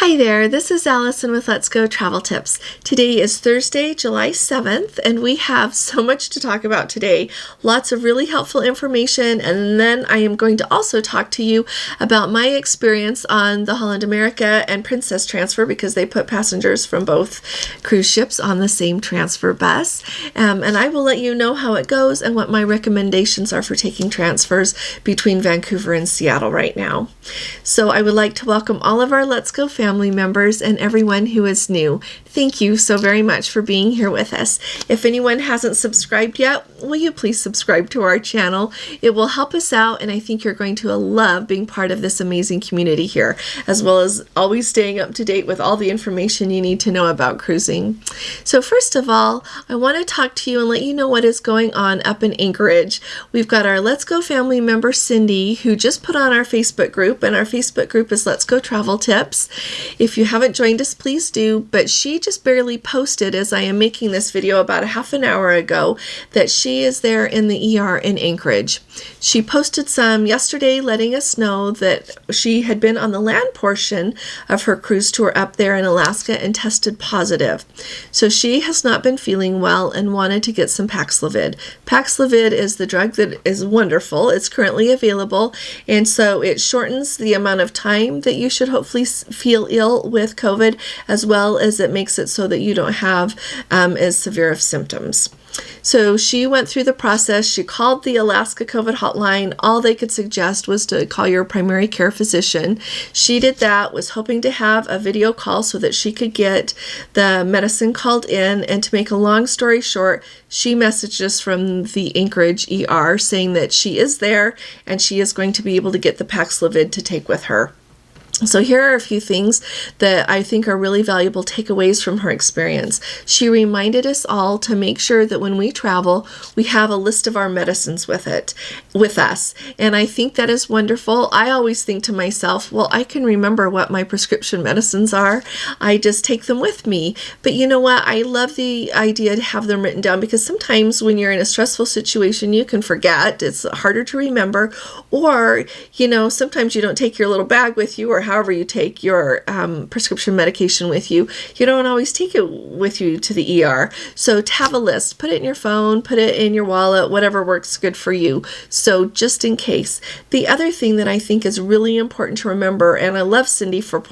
Hi there, this is Allison with Let's Go Travel Tips. Today is Thursday, July 7th, and we have so much to talk about today. Lots of really helpful information, and then I am going to also talk to you about my experience on the Holland America and Princess transfer, because they put passengers from both cruise ships on the same transfer bus. And I will let you know how it goes and what my recommendations are for taking transfers between Vancouver and Seattle right now. So I would like to welcome all of our Let's Go family members and everyone who is new. Thank you so very much for being here with us. If anyone hasn't subscribed yet, will you please subscribe to our channel? It will help us out, and I think you're going to love being part of this amazing community here, as well as always staying up to date with all the information you need to know about cruising. So first of all, I want to talk to you and let you know what is going on up in Anchorage. We've got our Let's Go family member Cindy, who just put on our Facebook group, and our Facebook group is Let's Go Travel Tips. If you haven't joined us, please do, but she just barely posted, as I am making this video about a half an hour ago, that she is there in the ER in Anchorage. She posted some yesterday letting us know that she had been on the land portion of her cruise tour up there in Alaska and tested positive. So she has not been feeling well and wanted to get some Paxlovid. Paxlovid is the drug that is wonderful. It's currently available, and so it shortens the amount of time that you should hopefully feel ill with COVID, as well as it makes it so that you don't have as severe of symptoms. So she went through the process. She called the Alaska COVID hotline. All they could suggest was to call your primary care physician. She did that, was hoping to have a video call so that she could get the medicine called in. And to make a long story short, she messaged us from the Anchorage ER saying that she is there and she is going to be able to get the Paxlovid to take with her. So here are a few things that I think are really valuable takeaways from her experience. She reminded us all to make sure that when we travel, we have a list of our medicines with us. And I think that is wonderful. I always think to myself, well, I can remember what my prescription medicines are. I just take them with me. But you know what? I love the idea to have them written down, because sometimes when you're in a stressful situation, you can forget. It's harder to remember. Or, sometimes you don't take your little bag with you, or however you take your prescription medication with you, you don't always take it with you to the ER. So to have a list, put it in your phone, put it in your wallet, whatever works good for you. So just in case. The other thing that I think is really important to remember, and I love Cindy for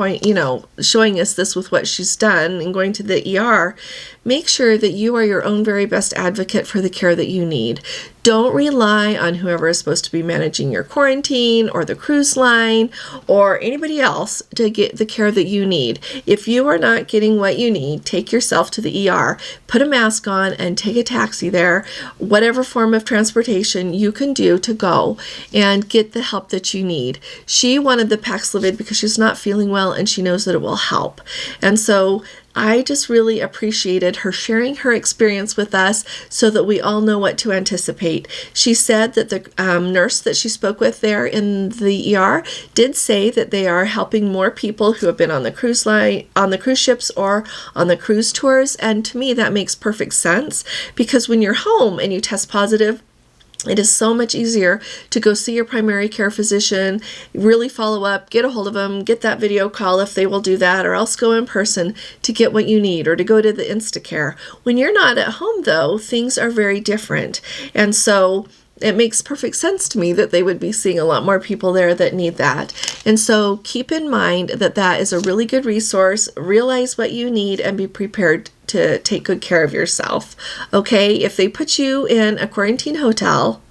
showing us this with what she's done and going to the ER, make sure that you are your own very best advocate for the care that you need. Don't rely on whoever is supposed to be managing your quarantine or the cruise line or anybody else to get the care that you need. If you are not getting what you need, take yourself to the ER, put a mask on, and take a taxi there, whatever form of transportation you can do to go and get the help that you need. She wanted the Paxlovid because she's not feeling well and she knows that it will help. And so I just really appreciated her sharing her experience with us so that we all know what to anticipate. She said that the nurse that she spoke with there in the ER did say that they are helping more people who have been on the cruise line, on the cruise ships, or on the cruise tours. And to me, that makes perfect sense, because when you're home and you test positive, it is so much easier to go see your primary care physician, really follow up, get a hold of them, get that video call if they will do that, or else go in person to get what you need, or to go to the Instacare. When you're not at home, though, things are very different. And so it makes perfect sense to me that they would be seeing a lot more people there that need that. And so keep in mind that that is a really good resource. Realize what you need and be prepared to take good care of yourself. Okay, if they put you in a quarantine hotel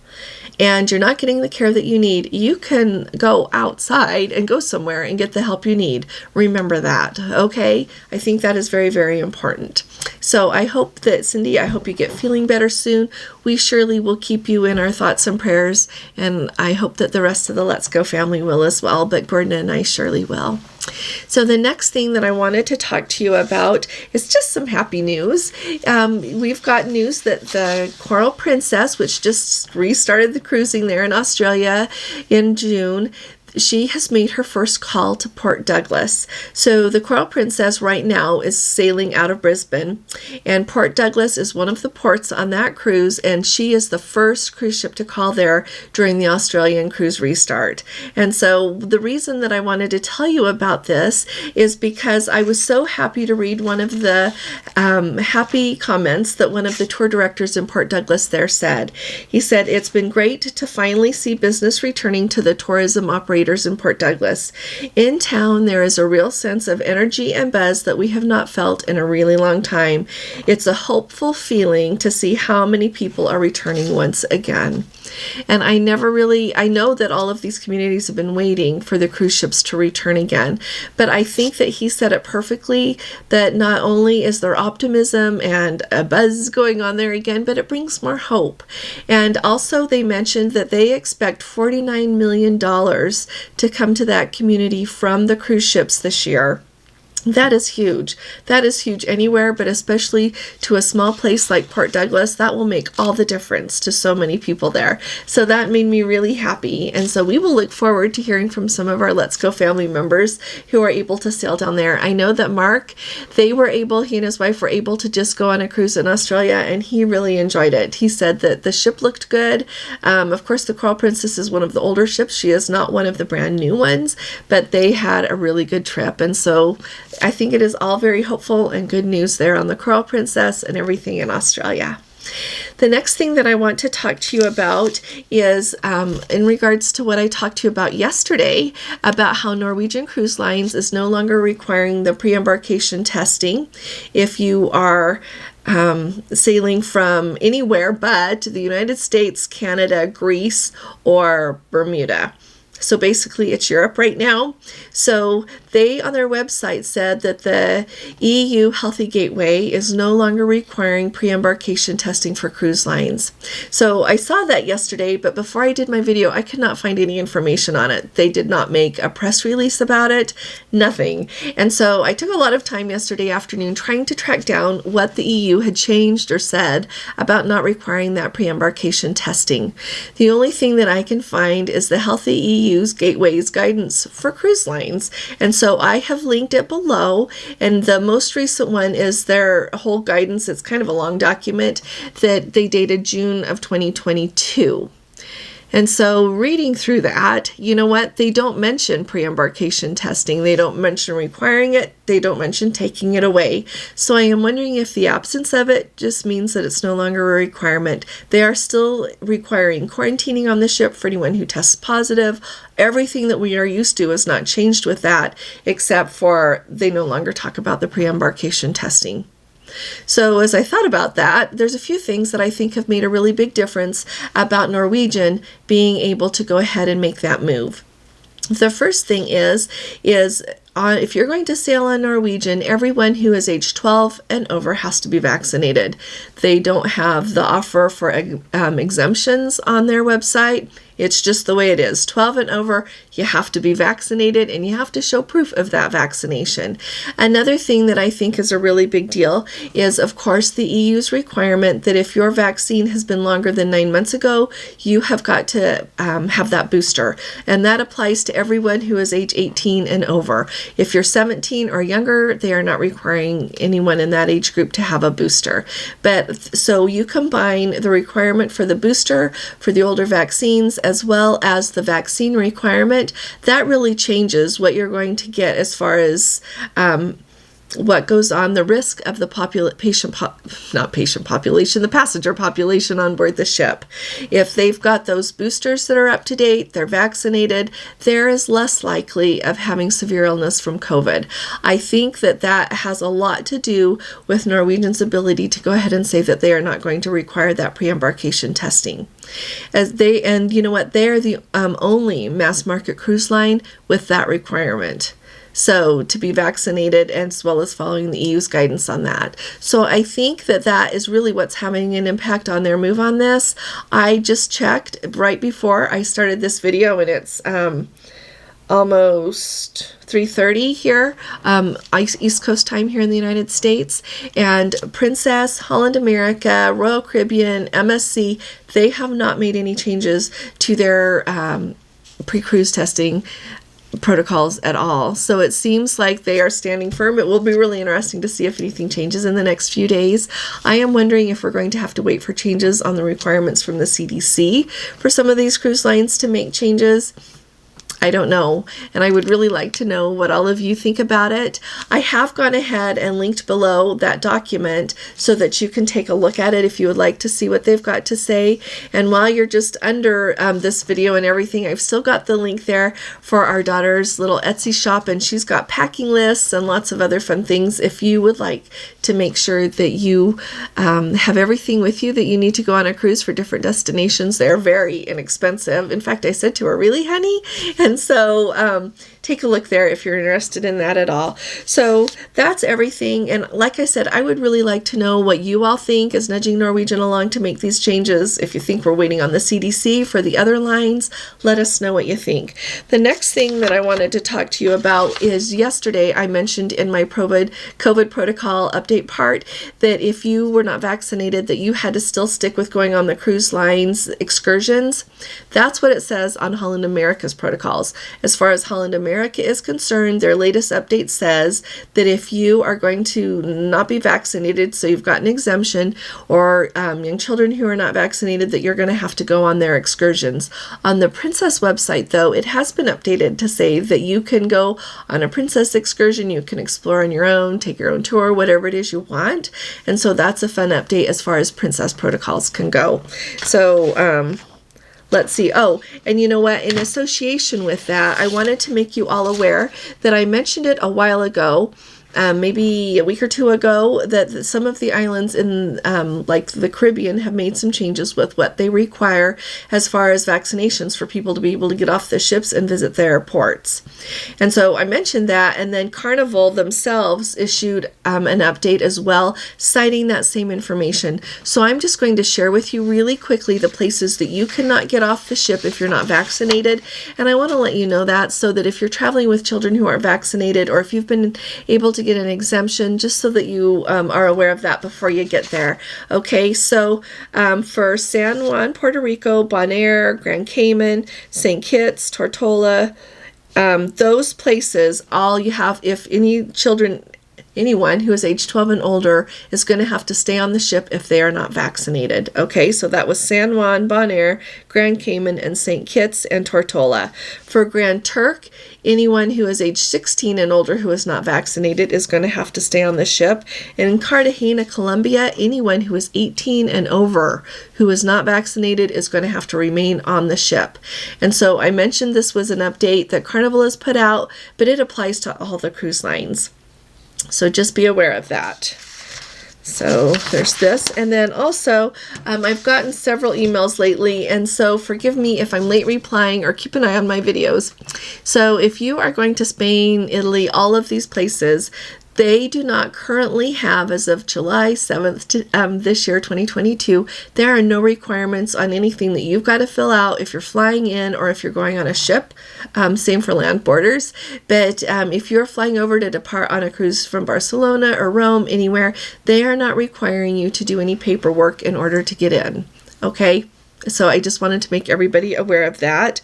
and you're not getting the care that you need, you can go outside and go somewhere and get the help you need. Remember that, okay? I think that is very, very important. So I hope that, Cindy, I hope you get feeling better soon. We surely will keep you in our thoughts and prayers, and I hope that the rest of the Let's Go family will as well, but Gordon and I surely will. So the next thing that I wanted to talk to you about is just some happy news. We've got news that the Coral Princess, which just restarted the cruising there in Australia in June, she has made her first call to Port Douglas. So the Coral Princess right now is sailing out of Brisbane, and Port Douglas is one of the ports on that cruise, and she is the first cruise ship to call there during the Australian cruise restart. And so the reason that I wanted to tell you about this is because I was so happy to read one of the happy comments that one of the tour directors in Port Douglas there said. He said, "It's been great to finally see business returning to the tourism operators in Port Douglas. In town, there is a real sense of energy and buzz that we have not felt in a really long time. It's a hopeful feeling to see how many people are returning once again." And I know that all of these communities have been waiting for the cruise ships to return again, but I think that he said it perfectly, that not only is there optimism and a buzz going on there again, but it brings more hope. And also they mentioned that they expect $49 million to come to that community from the cruise ships this year. That is huge. That is huge anywhere, but especially to a small place like Port Douglas. That will make all the difference to so many people there. So that made me really happy. And so we will look forward to hearing from some of our Let's Go family members who are able to sail down there. I know that Mark, he and his wife were able to just go on a cruise in Australia, and he really enjoyed it. He said that the ship looked good. Of course, the Coral Princess is one of the older ships. She is not one of the brand new ones, but they had a really good trip. And so I think it is all very hopeful and good news there on the Coral Princess and everything in Australia. The next thing that I want to talk to you about is in regards to what I talked to you about yesterday, about how Norwegian Cruise Lines is no longer requiring the pre-embarkation testing if you are sailing from anywhere but the United States, Canada, Greece, or Bermuda. So basically it's Europe right now. So they on their website said that the EU Healthy Gateway is no longer requiring pre-embarkation testing for cruise lines. So I saw that yesterday, but before I did my video, I could not find any information on it. They did not make a press release about it, nothing. And so I took a lot of time yesterday afternoon trying to track down what the EU had changed or said about not requiring that pre-embarkation testing. The only thing that I can find is the Healthy EU's Gateways guidance for cruise lines. And so I have linked it below, and the most recent one is their whole guidance. It's kind of a long document that they dated June of 2022. And so reading through that, you know what? They don't mention pre-embarkation testing. They don't mention requiring it. They don't mention taking it away. So I am wondering if the absence of it just means that it's no longer a requirement. They are still requiring quarantining on the ship for anyone who tests positive. Everything that we are used to is not changed with that, except for they no longer talk about the pre-embarkation testing. So as I thought about that, there's a few things that I think have made a really big difference about Norwegian being able to go ahead and make that move. The first thing is if you're going to sail on Norwegian, everyone who is age 12 and over has to be vaccinated. They don't have the offer for exemptions on their website. It's just the way it is. 12 and over, you have to be vaccinated, and you have to show proof of that vaccination. Another thing that I think is a really big deal is, of course, the EU's requirement that if your vaccine has been longer than 9 months ago, you have got to have that booster. And that applies to everyone who is age 18 and over. If you're 17 or younger, they are not requiring anyone in that age group to have a booster. But so you combine the requirement for the booster for the older vaccines as well as the vaccine requirement, that really changes what you're going to get as far as what goes on, the risk of the passenger population on board the ship. If they've got those boosters that are up to date, they're vaccinated, there is less likely of having severe illness from COVID. I think that that has a lot to do with Norwegian's ability to go ahead and say that they are not going to require that pre-embarkation testing. And you know what? They are the only mass market cruise line with that requirement. So to be vaccinated, as well as following the EU's guidance on that. So I think that that is really what's having an impact on their move on this. I just checked right before I started this video, and it's almost 3:30 here, East Coast time here in the United States. And Princess, Holland America, Royal Caribbean, MSC, they have not made any changes to their pre-cruise testing protocols at all. So it seems like they are standing firm. It will be really interesting to see if anything changes in the next few days. I am wondering if we're going to have to wait for changes on the requirements from the CDC for some of these cruise lines to make changes. I don't know, and I would really like to know what all of you think about it. I have gone ahead and linked below that document so that you can take a look at it if you would like to see what they've got to say. And while you're just under this video and everything, I've still got the link there for our daughter's little Etsy shop, and she's got packing lists and lots of other fun things if you would like to make sure that you have everything with you that you need to go on a cruise for different destinations. They're very inexpensive. In fact, I said to her, "Really, honey?" And so take a look there if you're interested in that at all. So that's everything. And like I said, I would really like to know what you all think is nudging Norwegian along to make these changes. If you think we're waiting on the CDC for the other lines, let us know what you think. The next thing that I wanted to talk to you about is yesterday I mentioned in my COVID protocol update part that if you were not vaccinated, that you had to still stick with going on the cruise lines excursions. That's what it says on Holland America's protocols. As far as Holland America is concerned, their latest update says that if you are going to not be vaccinated, so you've got an exemption, or young children who are not vaccinated, that you're going to have to go on their excursions. On the Princess website, though, it has been updated to say that you can go on a Princess excursion, you can explore on your own, take your own tour, whatever it is you want. And so that's a fun update as far as Princess protocols can go. So, let's see. Oh, and you know what? In association with that, I wanted to make you all aware that I mentioned it a while ago, maybe a week or two ago, that some of the islands in like the Caribbean have made some changes with what they require as far as vaccinations for people to be able to get off the ships and visit their airports. And so I mentioned that, and then Carnival themselves issued an update as well, citing that same information. So I'm just going to share with you really quickly the places that you cannot get off the ship if you're not vaccinated. And I want to let you know that so that if you're traveling with children who aren't vaccinated, or if you've been able to get an exemption, just so that you are aware of that before you get there. Okay, so for San Juan, Puerto Rico, Bonaire, Grand Cayman, St. Kitts, Tortola, those places, all you have, if anyone who is age 12 and older is going to have to stay on the ship if they are not vaccinated. Okay, so that was San Juan, Bonaire, Grand Cayman, and St. Kitts and Tortola. For Grand Turk, anyone who is age 16 and older who is not vaccinated is going to have to stay on the ship. And in Cartagena, Colombia, anyone who is 18 and over who is not vaccinated is going to have to remain on the ship. And so I mentioned this was an update that Carnival has put out, but it applies to all the cruise lines. So just be aware of that. So there's this. And then also, I've gotten several emails lately, and so forgive me if I'm late replying, or keep an eye on my videos. So if you are going to Spain, Italy, all of these places, they do not currently have, as of July 7th this year, 2022, there are no requirements on anything that you've got to fill out if you're flying in or if you're going on a ship. Same for land borders. But if you're flying over to depart on a cruise from Barcelona or Rome, anywhere, they are not requiring you to do any paperwork in order to get in. Okay? So I just wanted to make everybody aware of that.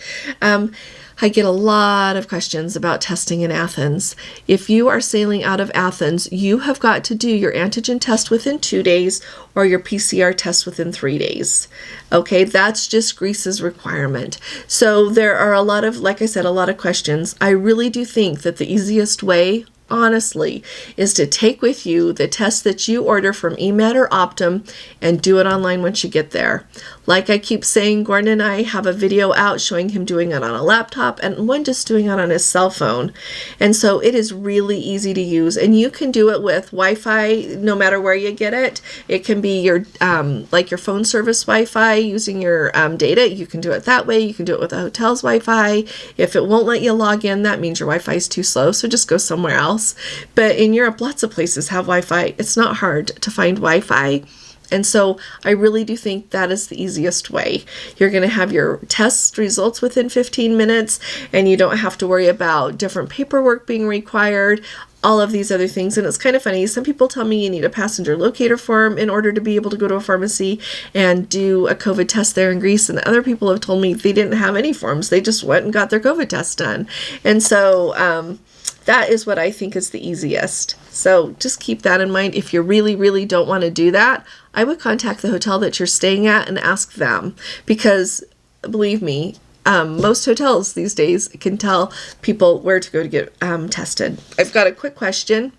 I get a lot of questions about testing in Athens. If you are sailing out of Athens, you have got to do your antigen test within 2 days or your PCR test within 3 days. Okay, that's just Greece's requirement. So there are a lot of, like I said, a lot of questions. I really do think that the easiest way, honestly, is to take with you the test that you order from eMed or Optum and do it online once you get there. Like I keep saying, Gordon and I have a video out showing him doing it on a laptop and one just doing it on his cell phone. And so it is really easy to use, and you can do it with Wi-Fi no matter where you get it. It can be your like your phone service Wi-Fi using your data. You can do it that way. You can do it with the hotel's Wi-Fi. If it won't let you log in, that means your Wi-Fi is too slow, so just go somewhere else. But in Europe, lots of places have Wi-Fi. It's not hard to find Wi-Fi. And so I really do think that is the easiest way. You're going to have your test results within 15 minutes, and you don't have to worry about different paperwork being required, all of these other things. And it's kind of funny. Some people tell me you need a passenger locator form in order to be able to go to a pharmacy and do a COVID test there in Greece. And other people have told me they didn't have any forms. They just went and got their COVID test done. And so that is what I think is the easiest. So just keep that in mind. If you really, really don't want to do that, I would contact the hotel that you're staying at and ask them, because believe me, most hotels these days can tell people where to go to get tested. I've got a quick question.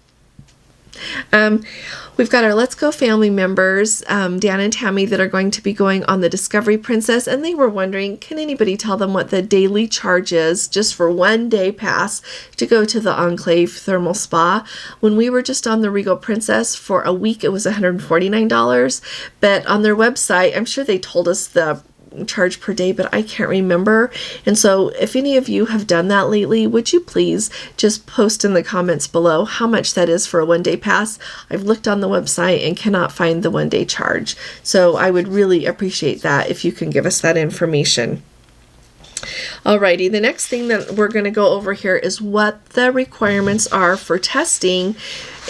We've got our Let's Go family members, Dan and Tammy, that are going to be going on the Discovery Princess, and they were wondering, can anybody tell them what the daily charge is just for 1 day pass to go to the Enclave thermal spa? When we were just on the Regal Princess for a week, it was $149, but on their website, I'm sure they told us the charge per day, but I can't remember. And so if any of you have done that lately, would you please just post in the comments below how much that is for a 1 day pass? I've looked on the website and cannot find the 1 day charge. So I would really appreciate that if you can give us that information. Alrighty, the next thing that we're going to go over here is what the requirements are for testing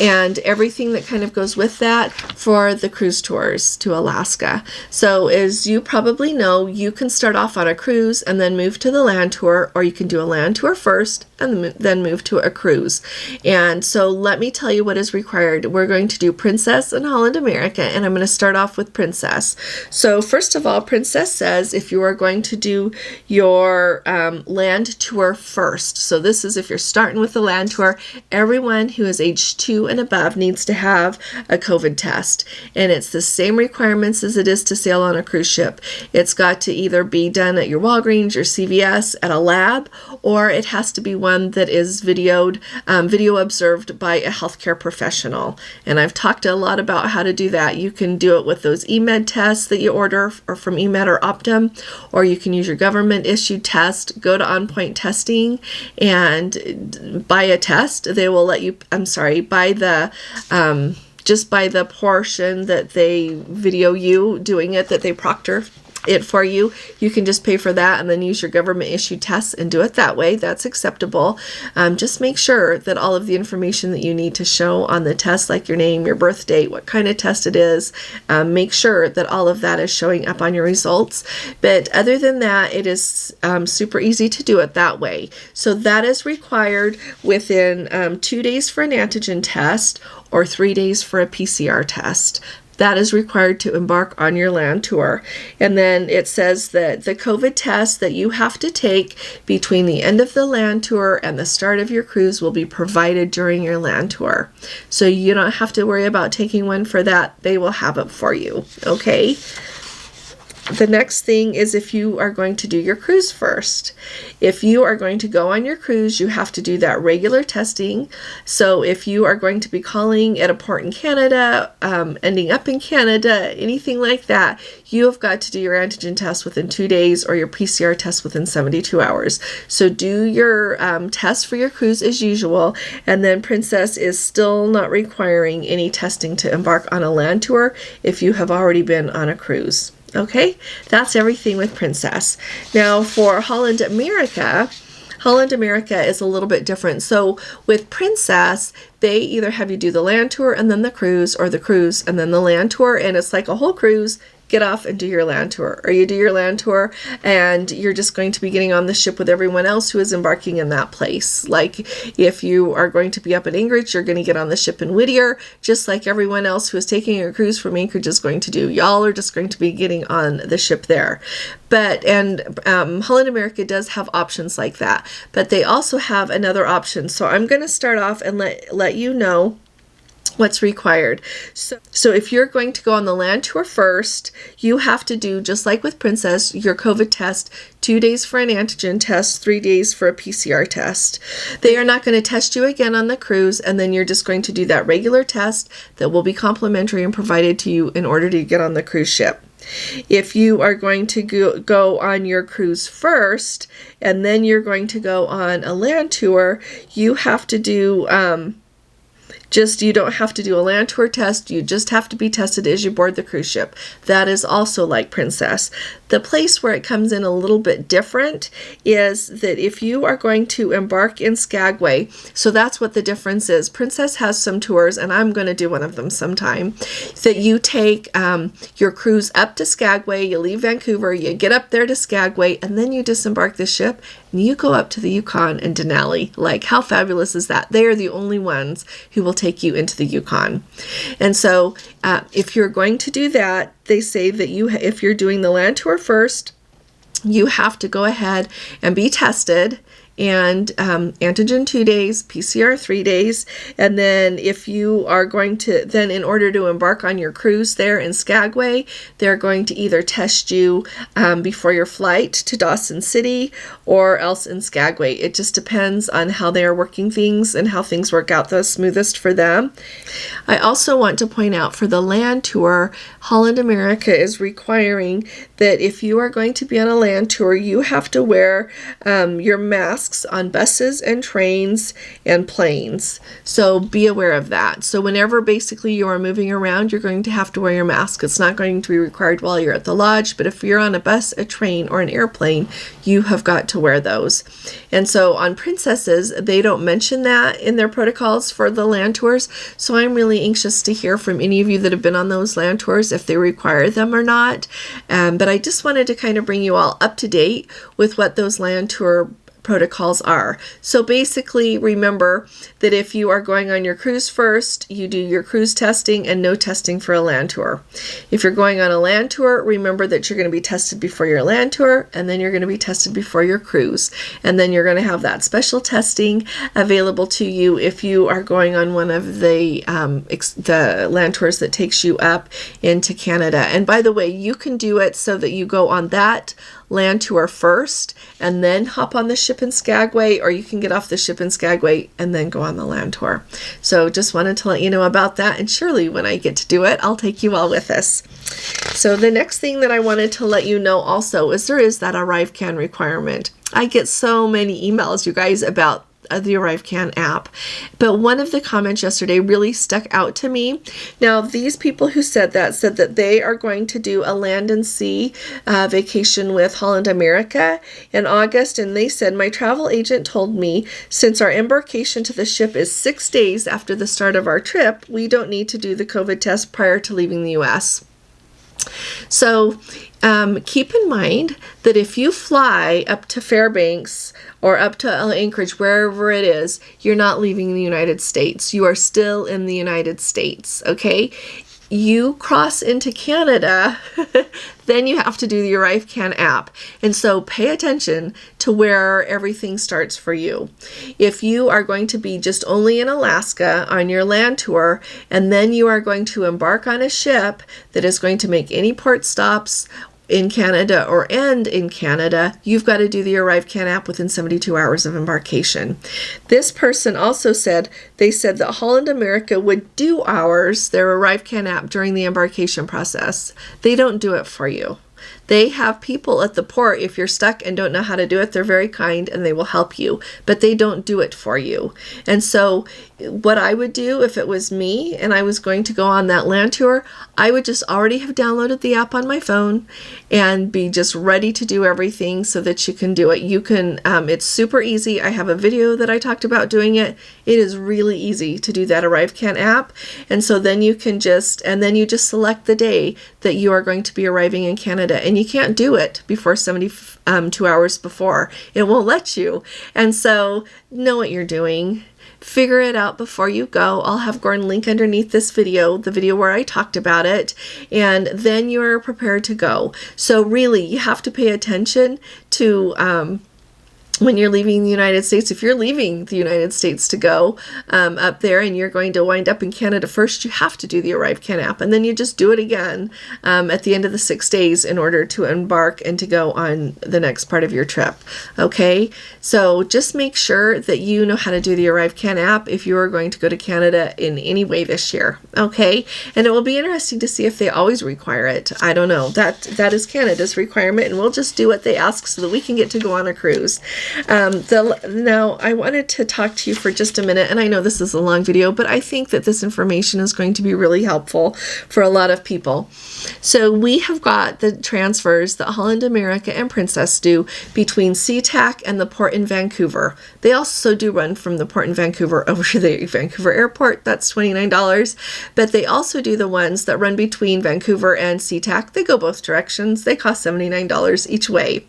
and everything that kind of goes with that for the cruise tours to Alaska. So as you probably know, you can start off on a cruise and then move to the land tour, or you can do a land tour first and then move to a cruise. And so let me tell you what is required. We're going to do Princess and Holland America, and I'm going to start off with Princess. So first of all, Princess says if you are going to do your land tour first. So this is if you're starting with the land tour, everyone who is age 2 and above needs to have a COVID test. And it's the same requirements as it is to sail on a cruise ship. It's got to either be done at your Walgreens or CVS at a lab, or it has to be one that is video observed by a healthcare professional. And I've talked a lot about how to do that. You can do it with those eMed tests that you order or from eMed or Optum, or you can use your government issued test, go to On Point Testing and buy a test. They will let you, buy the just by the portion that they video you doing it, that they proctor it for you. You can just pay for that and then use your government issued tests and do it that way. That's acceptable. Just make sure that all of the information that you need to show on the test, like your name, your birth date, what kind of test it is, make sure that all of that is showing up on your results. But other than that, it is super easy to do it that way. So that is required within 2 days for an antigen test or 3 days for a PCR test. That is required to embark on your land tour. And then it says that the COVID test that you have to take between the end of the land tour and the start of your cruise will be provided during your land tour. So you don't have to worry about taking one for that. They will have it for you. Okay? The next thing is if you are going to do your cruise first. If you are going to go on your cruise, you have to do that regular testing. So if you are going to be calling at a port in Canada, ending up in Canada, anything like that, you have got to do your antigen test within 2 days or your PCR test within 72 hours. So do your test for your cruise as usual. And then Princess is still not requiring any testing to embark on a land tour if you have already been on a cruise. Okay, that's everything with Princess. Now for Holland America is a little bit different. So with Princess, they either have you do the land tour and then the cruise, or the cruise and then the land tour, and it's like a whole cruise. Get off and do your land tour, or you do your land tour and you're just going to be getting on the ship with everyone else who is embarking in that place. Like if you are going to be up in Anchorage, you're going to get on the ship in Whittier, just like everyone else who is taking a cruise from Anchorage is going to do. Y'all are just going to be getting on the ship there. But Holland America does have options like that, but they also have another option. So I'm going to start off and let you know what's required. So if you're going to go on the land tour first, you have to do, just like with Princess, your COVID test, 2 days for an antigen test, 3 days for a PCR test. They are not going to test you again on the cruise, and then you're just going to do that regular test that will be complimentary and provided to you in order to get on the cruise ship. If you are going to go on your cruise first, and then you're going to go on a land tour, you have to do Just, you don't have to do a land tour test. You just have to be tested as you board the cruise ship. That is also like Princess. The place where it comes in a little bit different is that if you are going to embark in Skagway, so that's what the difference is. Princess has some tours, and I'm going to do one of them sometime, that you take your cruise up to Skagway, you leave Vancouver, you get up there to Skagway, and then you disembark the ship, and you go up to the Yukon and Denali. Like, how fabulous is that? They are the only ones who will take you into the Yukon. And so if you're going to do that, they say that if you're doing the land tour first, you have to go ahead and be tested, and antigen 2 days, PCR 3 days. And then if you are going to, then in order to embark on your cruise there in Skagway, they're going to either test you before your flight to Dawson City or else in Skagway. It just depends on how they are working things and how things work out the smoothest for them. I also want to point out, for the land tour, Holland America is requiring that if you are going to be on a land tour, you have to wear your masks on buses and trains and planes. So be aware of that. So whenever basically you are moving around, you're going to have to wear your mask. It's not going to be required while you're at the lodge, but if you're on a bus, a train, or an airplane, you have got to wear those. And so on Princesses, they don't mention that in their protocols for the land tours. So I'm really anxious to hear from any of you that have been on those land tours if they require them or not. But I just wanted to kind of bring you all up to date with what those land tour protocols are. So basically, remember that if you are going on your cruise first, you do your cruise testing and no testing for a land tour. If you're going on a land tour, remember that you're going to be tested before your land tour, and then you're going to be tested before your cruise. And then you're going to have that special testing available to you if you are going on one of the land tours that takes you up into Canada. And by the way, you can do it so that you go on that land tour first and then hop on the ship in Skagway, or you can get off the ship in Skagway and then go on the land tour. So just wanted to let you know about that, and surely when I get to do it, I'll take you all with us. So the next thing that I wanted to let you know also is there is that ArriveCan requirement. I get so many emails, you guys, about the ArriveCan app, but one of the comments yesterday really stuck out to me. Now, these people who said that they are going to do a land and sea vacation with Holland America in August, and they said, my travel agent told me since our embarkation to the ship is 6 days after the start of our trip, we don't need to do the COVID test prior to leaving the U.S. So keep in mind that if you fly up to Fairbanks or up to Anchorage, wherever it is, you're not leaving the United States. You are still in the United States, okay? You cross into Canada, then you have to do the ArriveCan app. And so pay attention to where everything starts for you. If you are going to be just only in Alaska on your land tour, and then you are going to embark on a ship that is going to make any port stops in Canada or end in Canada, you've got to do the ArriveCan app within 72 hours of embarkation. This person also said, they said that Holland America would do their ArriveCan app during the embarkation process. They don't do it for you. They have people at the port. If you're stuck and don't know how to do it, they're very kind and they will help you, but they don't do it for you. And so what I would do if it was me and I was going to go on that land tour, I would just already have downloaded the app on my phone and be just ready to do everything so that you can do it. You can, it's super easy. I have a video that I talked about doing it. It is really easy to do that ArriveCan app. And so then you can just select the day that you are going to be arriving in Canada, and you can't do it before 72 hours before. It won't let you. And so know what you're doing. Figure it out before you go. I'll have Gordon link underneath this video, the video where I talked about it, and then you're prepared to go. So really, you have to pay attention to when you're leaving the United States. If you're leaving the United States to go up there and you're going to wind up in Canada first, you have to do the ArriveCan app, and then you just do it again at the end of the 6 days in order to embark and to go on the next part of your trip. Okay, so just make sure that you know how to do the ArriveCan app if you are going to go to Canada in any way this year. Okay, and it will be interesting to see if they always require it. I don't know. That is Canada's requirement, and we'll just do what they ask so that we can get to go on a cruise. Now, I wanted to talk to you for just a minute, and I know this is a long video, but I think that this information is going to be really helpful for a lot of people. So we have got the transfers that Holland America and Princess do between SeaTac and the port in Vancouver. They also do run from the port in Vancouver over to the Vancouver airport. That's $29. But they also do the ones that run between Vancouver and SeaTac. They go both directions. They cost $79 each way.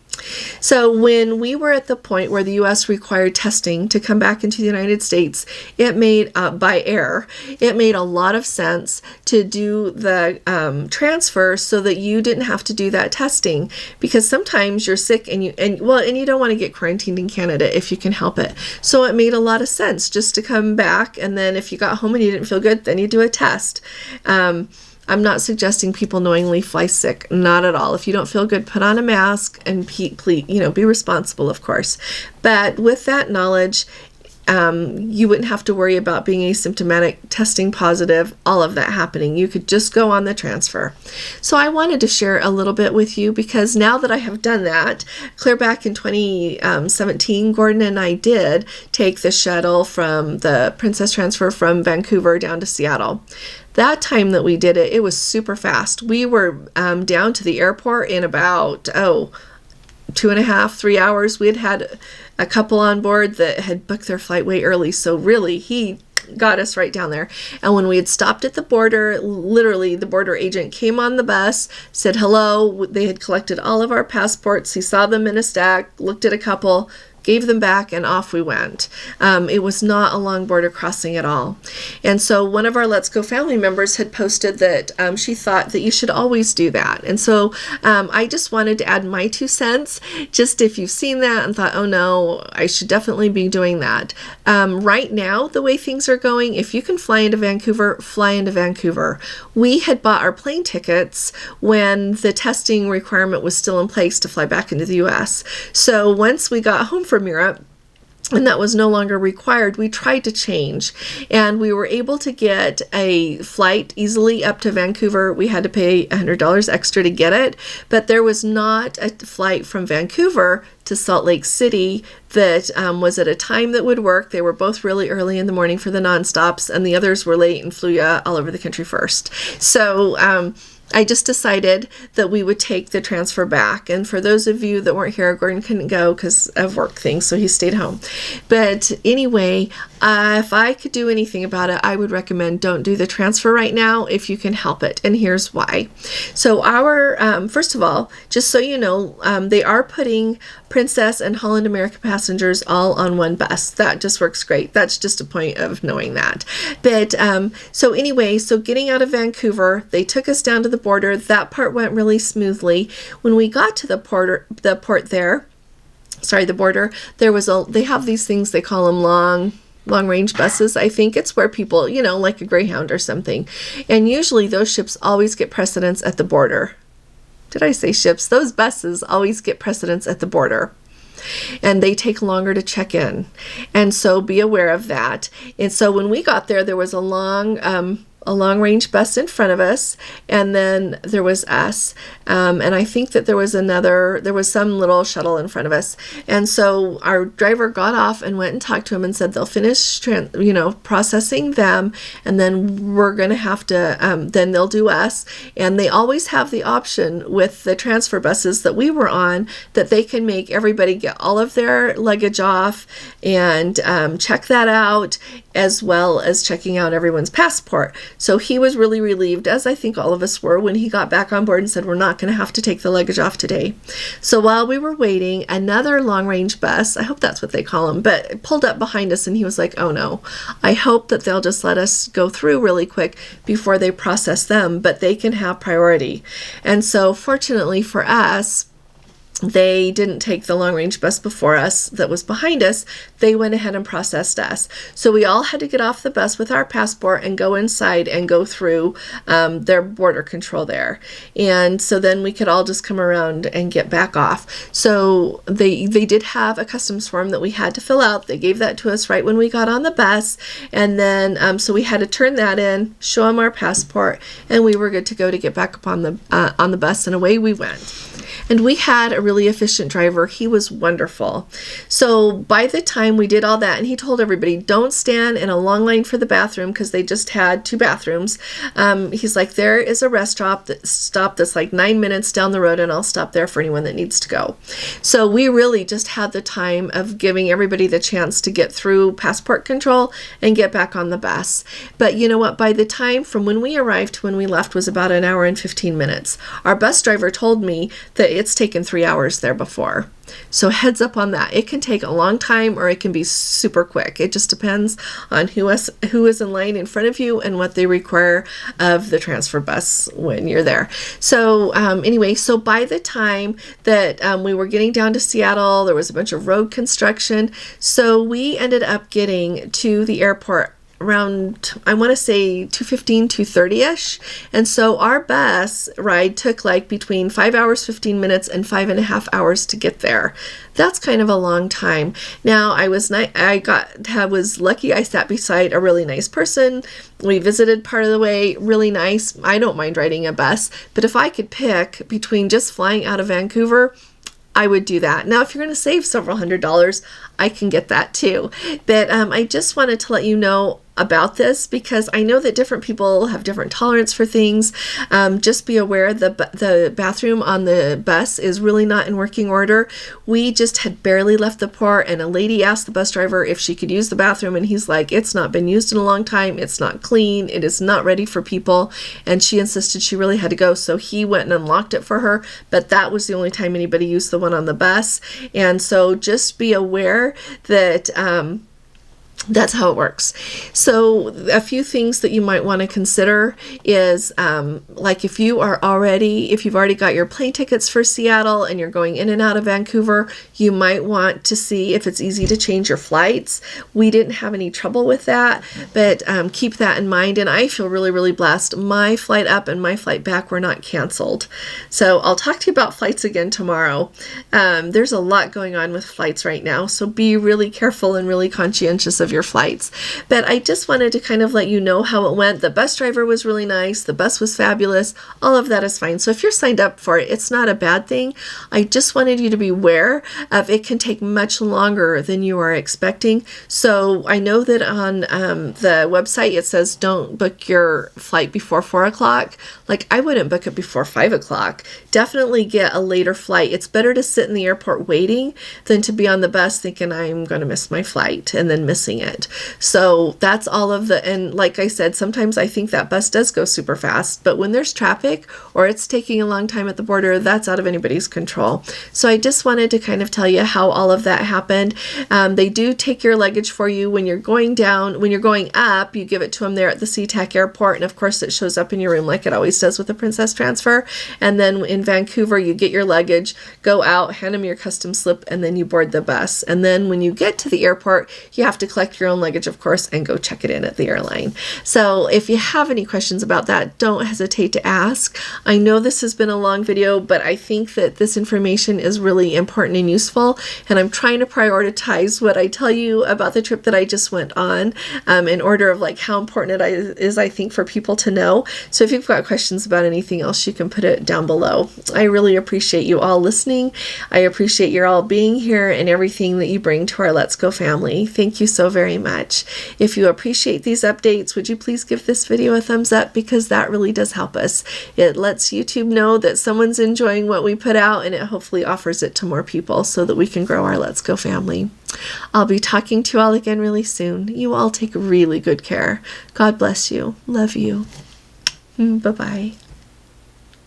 So when we were at the point where the U.S. required testing to come back into the United States, it made, by air, it made a lot of sense to do the transfer so that you didn't have to do that testing, because sometimes you're sick and you don't want to get quarantined in Canada if you can help it. So it made a lot of sense just to come back, and then if you got home and you didn't feel good, then you do a test. I'm not suggesting people knowingly fly sick, not at all. If you don't feel good, put on a mask and please, be responsible, of course. But with that knowledge, you wouldn't have to worry about being asymptomatic, testing positive, all of that happening. You could just go on the transfer. So I wanted to share a little bit with you, because now that I have done that, clear back in 2017, Gordon and I did take the shuttle from the Princess transfer from Vancouver down to Seattle. That time that we did it, it was super fast. We were down to the airport in about, 2.5, 3 hours. We had a couple on board that had booked their flight way early. So really, he got us right down there. And when we had stopped at the border, literally the border agent came on the bus, said hello. They had collected all of our passports. He saw them in a stack, looked at a couple, gave them back, and off we went. It was not a long border crossing at all. And so one of our Let's Go family members had posted that she thought that you should always do that. And so I just wanted to add my 2 cents, just if you've seen that and thought, oh no, I should definitely be doing that. Right now, the way things are going, if you can fly into Vancouver, fly into Vancouver. We had bought our plane tickets when the testing requirement was still in place to fly back into the US. So once we got home from Europe, and that was no longer required, we tried to change, and we were able to get a flight easily up to Vancouver. We had to pay $100 extra to get it, but there was not a flight from Vancouver to Salt Lake City that was at a time that would work. They were both really early in the morning for the nonstops, and the others were late and flew you all over the country first. So I just decided that we would take the transfer back. And for those of you that weren't here, Gordon couldn't go because of work things, so he stayed home. But anyway, if I could do anything about it, I would recommend don't do the transfer right now if you can help it. And here's why. So our, first of all, just so you know, they are putting Princess and Holland America passengers all on one bus. That just works great. That's just a point of knowing that. But so anyway, so getting out of Vancouver, they took us down to the border. That part went really smoothly. When we got to the border, there was they have these things, they call them long range buses. I think it's where people, like a Greyhound or something. And usually those ships always get precedence at the border. Did I say ships? Those buses always get precedence at the border. And they take longer to check in. And so be aware of that. And so when we got there, there was a long range bus in front of us, and then there was us, and I think that there was some little shuttle in front of us. And so our driver got off and went and talked to him and said they'll finish processing them, and then we're gonna have to then they'll do us. And they always have the option with the transfer buses that we were on that they can make everybody get all of their luggage off and check that out, as well as checking out everyone's passport. So he was really relieved, as I think all of us were, when he got back on board and said, we're not going to have to take the luggage off today. So while we were waiting, another long-range bus, I hope that's what they call them, but it pulled up behind us, and he was like, oh no, I hope that they'll just let us go through really quick before they process them, but they can have priority. And so fortunately for us, they didn't take the long-range bus before us that was behind us. They went ahead and processed us. So we all had to get off the bus with our passport and go inside and go through their border control there. And so then we could all just come around and get back off. So they did have a customs form that we had to fill out. They gave that to us right when we got on the bus. And then so we had to turn that in, show them our passport, and we were good to go to get back up on the bus, and away we went. And we had a really efficient driver. He was wonderful. So by the time we did all that, and he told everybody, don't stand in a long line for the bathroom, because they just had 2 bathrooms. He's like, there is a rest stop that's like 9 minutes down the road, and I'll stop there for anyone that needs to go. So we really just had the time of giving everybody the chance to get through passport control and get back on the bus. But you know what? By the time from when we arrived to when we left was about an hour and 15 minutes. Our bus driver told me that it's taken 3 hours there before. So heads up on that. It can take a long time or it can be super quick. It just depends on who is in line in front of you and what they require of the transfer bus when you're there. So anyway, so by the time that we were getting down to Seattle, there was a bunch of road construction. So we ended up getting to the airport around, I want to say 2:15, 2:30ish. And so our bus ride took like between 5 hours, 15 minutes and 5.5 hours to get there. That's kind of a long time. Now I was lucky. I sat beside a really nice person. We visited part of the way, really nice. I don't mind riding a bus, but if I could pick between just flying out of Vancouver, I would do that. Now, if you're going to save several $100s, I can get that too. But I just wanted to let you know about this because I know that different people have different tolerance for things. Just be aware the bathroom on the bus is really not in working order. We just had barely left the port and a lady asked the bus driver if she could use the bathroom, and he's like, it's not been used in a long time. It's not clean. It is not ready for people. And she insisted she really had to go. So he went and unlocked it for her, but that was the only time anybody used the one on the bus. And so just be aware that that's how it works. So a few things that you might want to consider is like if you've already got your plane tickets for Seattle and you're going in and out of Vancouver, you might want to see if it's easy to change your flights. We didn't have any trouble with that, but keep that in mind. And I feel really, really blessed. My flight up and my flight back were not canceled. So I'll talk to you about flights again tomorrow. There's a lot going on with flights right now, so be really careful and really conscientious of your flights. But I just wanted to kind of let you know how it went. The bus driver was really nice. The bus was fabulous. All of that is fine. So if you're signed up for it, it's not a bad thing. I just wanted you to be aware of it can take much longer than you are expecting. So I know that on the website it says don't book your flight before 4 o'clock. Like I wouldn't book it before 5 o'clock. Definitely get a later flight. It's better to sit in the airport waiting than to be on the bus thinking I'm going to miss my flight and then missing it. So that's all of and like I said, sometimes I think that bus does go super fast, but when there's traffic or it's taking a long time at the border, that's out of anybody's control. So I just wanted to kind of tell you how all of that happened. They do take your luggage for you when you're going down. When you're going up, you give it to them there at the SeaTac airport, and of course it shows up in your room like it always does with the Princess Transfer. And then in Vancouver, you get your luggage, go out, hand them your custom slip, and then you board the bus. And then when you get to the airport, you have to collect your own luggage, of course, and go check it in at the airline. So if you have any questions about that, don't hesitate to ask. I know this has been a long video, but I think that this information is really important and useful, and I'm trying to prioritize what I tell you about the trip that I just went on in order of like how important it is, I think, for people to know. So if you've got questions about anything else, you can put it down below. I really appreciate you all listening. I appreciate you all being here and everything that you bring to our Let's Go family. Thank you so very much. If you appreciate these updates, would you please give this video a thumbs up, because that really does help us. It lets YouTube know that someone's enjoying what we put out, and it hopefully offers it to more people so that we can grow our Let's Go family. I'll be talking to you all again really soon. You all take really good care. God bless you. Love you. Bye-bye.